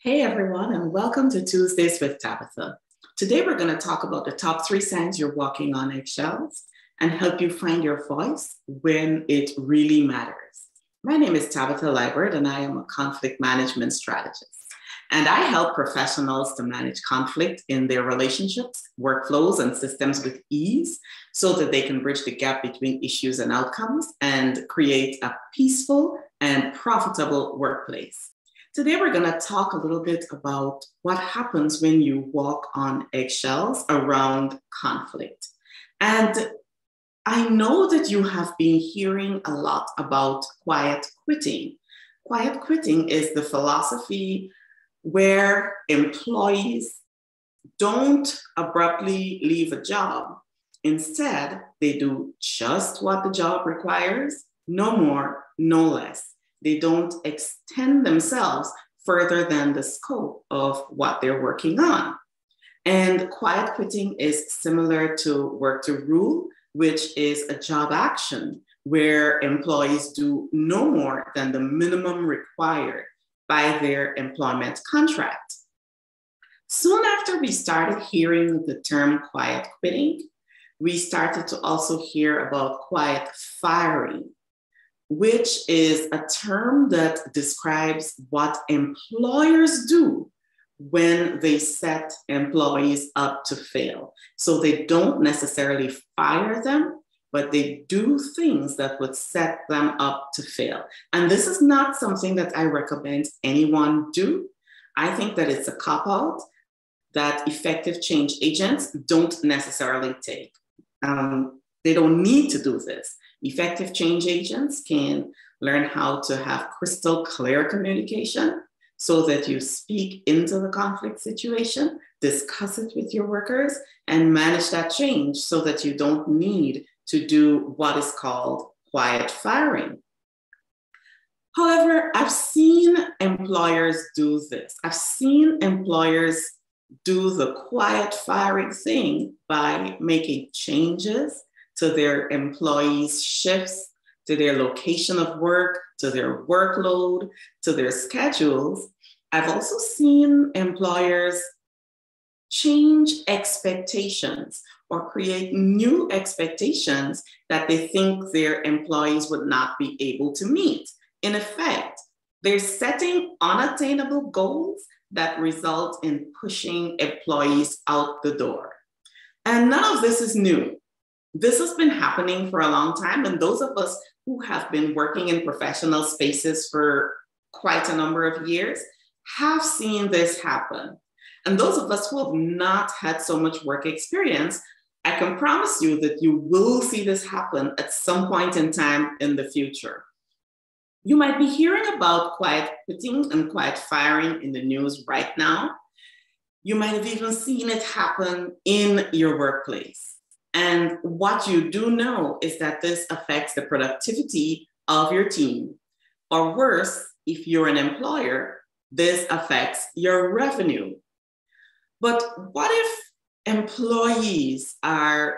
Hey everyone, and welcome to Tuesdays with Tabitha. Today we're going to talk about the top 3 signs you're walking on eggshells and help you find your voice when it really matters. My name is Tabitha Liebert, and I am a conflict management strategist. And I help professionals to manage conflict in their relationships, workflows, and systems with ease so that they can bridge the gap between issues and outcomes and create a peaceful and profitable workplace. Today, we're going to talk a little bit about what happens when you walk on eggshells around conflict. And I know that you have been hearing a lot about quiet quitting. Quiet quitting is the philosophy where employees don't abruptly leave a job. Instead, they do just what the job requires, no more, no less. They don't extend themselves further than the scope of what they're working on. And quiet quitting is similar to work to rule, which is a job action where employees do no more than the minimum required by their employment contract. Soon after we started hearing the term quiet quitting, we started to also hear about quiet firing, which is a term that describes what employers do when they set employees up to fail. So they don't necessarily fire them, but they do things that would set them up to fail. And this is not something that I recommend anyone do. I think that it's a cop-out that effective change agents don't necessarily take. They don't need to do this. Effective change agents can learn how to have crystal clear communication so that you speak into the conflict situation, discuss it with your workers, and manage that change so that you don't need to do what is called quiet firing. However, I've seen employers do this. I've seen employers do the quiet firing thing by making changes to their employees' shifts, to their location of work, to their workload, to their schedules. I've also seen employers change expectations or create new expectations that they think their employees would not be able to meet. In effect, they're setting unattainable goals that result in pushing employees out the door. And none of this is new. This has been happening for a long time, and those of us who have been working in professional spaces for quite a number of years have seen this happen. And those of us who have not had so much work experience, I can promise you that you will see this happen at some point in time in the future. You might be hearing about quiet quitting and quiet firing in the news right now. You might have even seen it happen in your workplace. And what you do know is that this affects the productivity of your team. Or worse, if you're an employer, this affects your revenue. But what if employees are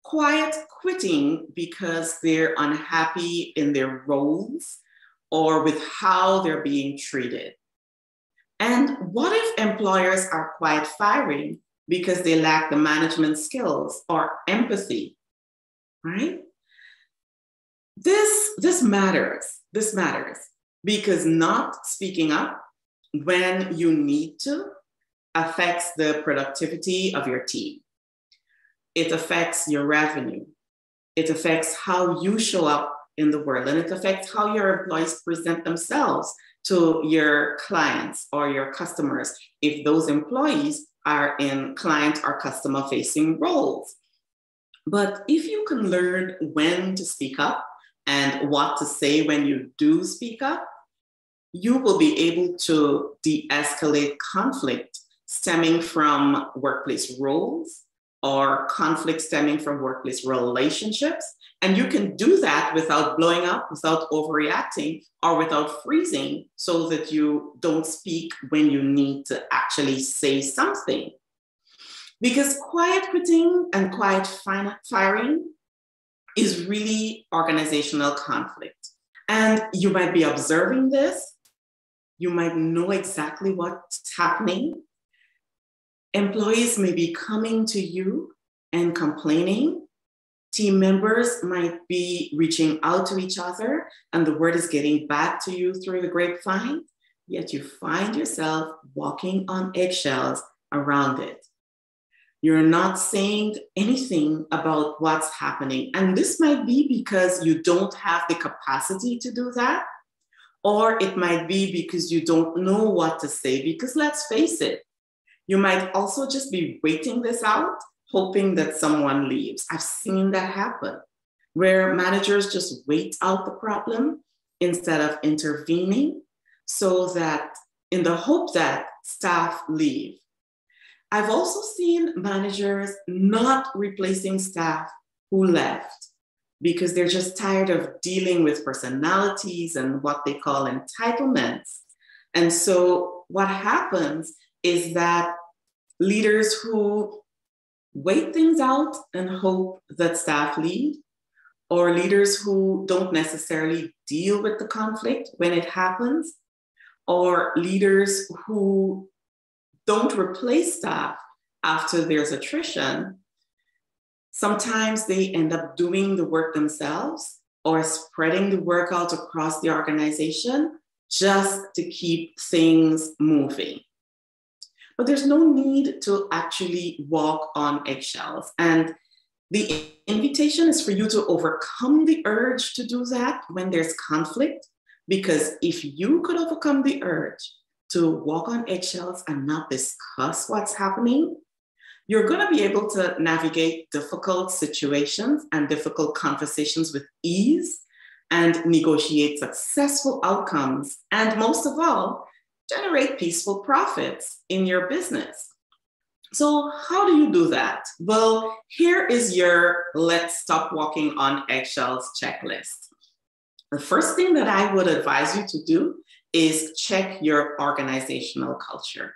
quiet quitting because they're unhappy in their roles or with how they're being treated? And what if employers are quiet firing because they lack the management skills or empathy, right? This matters. This matters because not speaking up when you need to affects the productivity of your team. It affects your revenue. It affects how you show up in the world, and it affects how your employees present themselves to your clients or your customers if those employees are in client or customer facing roles. But if you can learn when to speak up and what to say when you do speak up, you will be able to de-escalate conflict stemming from workplace roles or conflict stemming from workplace relationships. And you can do that without blowing up, without overreacting, or without freezing so that you don't speak when you need to actually say something. Because quiet quitting and quiet firing is really organizational conflict. And you might be observing this You might know exactly what's happening. Employees may be coming to you and complaining. Team members might be reaching out to each other, and the word is getting back to you through the grapevine, yet you find yourself walking on eggshells around it. You're not saying anything about what's happening. And this might be because you don't have the capacity to do that, or it might be because you don't know what to say, because let's face it, you might also just be waiting this out, hoping that someone leaves. I've seen that happen, where managers just wait out the problem instead of intervening, so that in the hope that staff leave. I've also seen managers not replacing staff who left because they're just tired of dealing with personalities and what they call entitlements. And so what happens is that leaders who wait things out and hope that staff leave, or leaders who don't necessarily deal with the conflict when it happens, or leaders who don't replace staff after there's attrition, sometimes they end up doing the work themselves or spreading the work out across the organization just to keep things moving. But there's no need to actually walk on eggshells. And the invitation is for you to overcome the urge to do that when there's conflict, because if you could overcome the urge to walk on eggshells and not discuss what's happening, you're going to be able to navigate difficult situations and difficult conversations with ease and negotiate successful outcomes. And most of all, generate peaceful profits in your business. So how do you do that? Well, here is your Let's Stop Walking on Eggshells checklist. The first thing that I would advise you to do is check your organizational culture.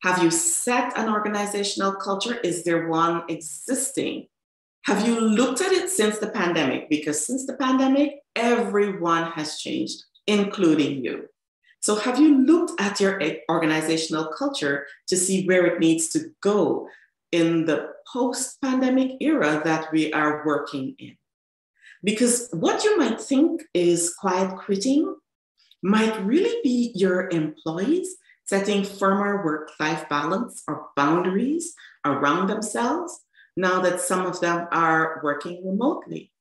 Have you set an organizational culture? Is there one existing? Have you looked at it since the pandemic? Because since the pandemic, everyone has changed, including you. So have you looked at your organizational culture to see where it needs to go in the post-pandemic era that we are working in? Because what you might think is quiet quitting might really be your employees setting firmer work-life balance or boundaries around themselves now that some of them are working remotely,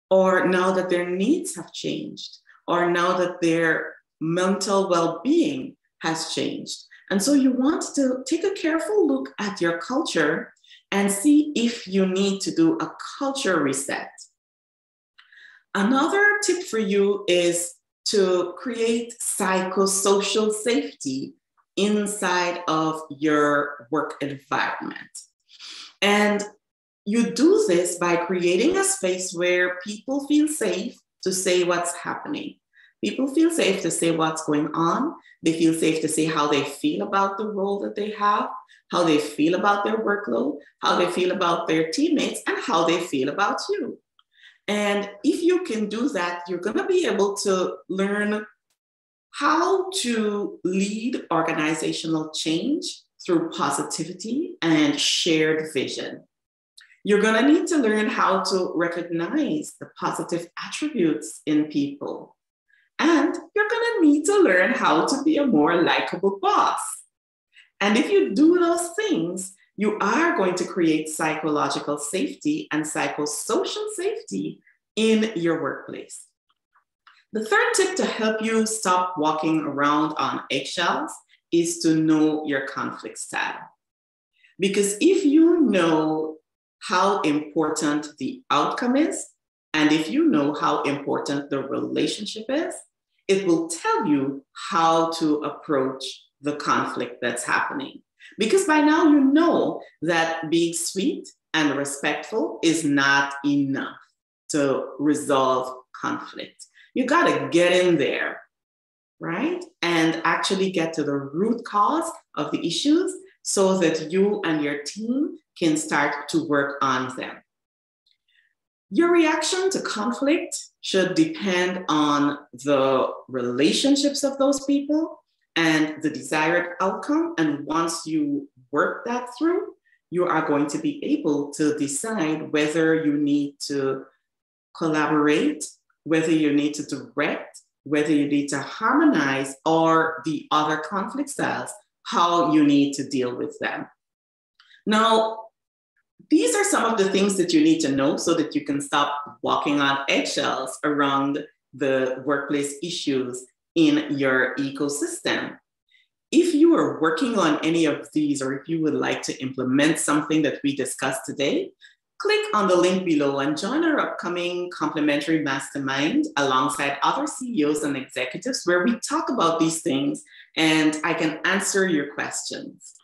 or now that their needs have changed, or now that their mental well-being has changed. And so you want to take a careful look at your culture and see if you need to do a culture reset. Another tip for you is to create psychosocial safety inside of your work environment. And you do this by creating a space where people feel safe to say what's happening. People feel safe to say what's going on. They feel safe to say how they feel about the role that they have, how they feel about their workload, how they feel about their teammates, and how they feel about you. And if you can do that, you're going to be able to learn how to lead organizational change through positivity and shared vision. You're going to need to learn how to recognize the positive attributes in people. And you're going to need to learn how to be a more likable boss. And if you do those things, you are going to create psychological safety and psychosocial safety in your workplace. The third tip to help you stop walking around on eggshells is to know your conflict style. Because if you know how important the outcome is, and if you know how important the relationship is, it will tell you how to approach the conflict that's happening. Because by now you know that being sweet and respectful is not enough to resolve conflict. You gotta get in there, right? And actually get to the root cause of the issues so that you and your team can start to work on them. Your reaction to conflict should depend on the relationships of those people and the desired outcome. And once you work that through, you are going to be able to decide whether you need to collaborate, whether you need to direct, whether you need to harmonize, or the other conflict styles, how you need to deal with them. Now, these are some of the things that you need to know so that you can stop walking on eggshells around the workplace issues in your ecosystem. If you are working on any of these, or if you would like to implement something that we discussed today, click on the link below and join our upcoming complimentary mastermind alongside other CEOs and executives where we talk about these things and I can answer your questions.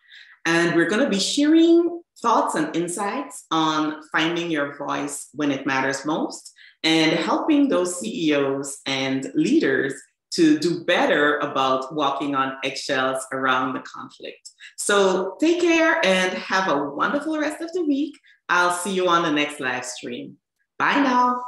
And we're going to be sharing thoughts and insights on finding your voice when it matters most and helping those CEOs and leaders to do better about walking on eggshells around the conflict. So take care and have a wonderful rest of the week. I'll see you on the next live stream. Bye now.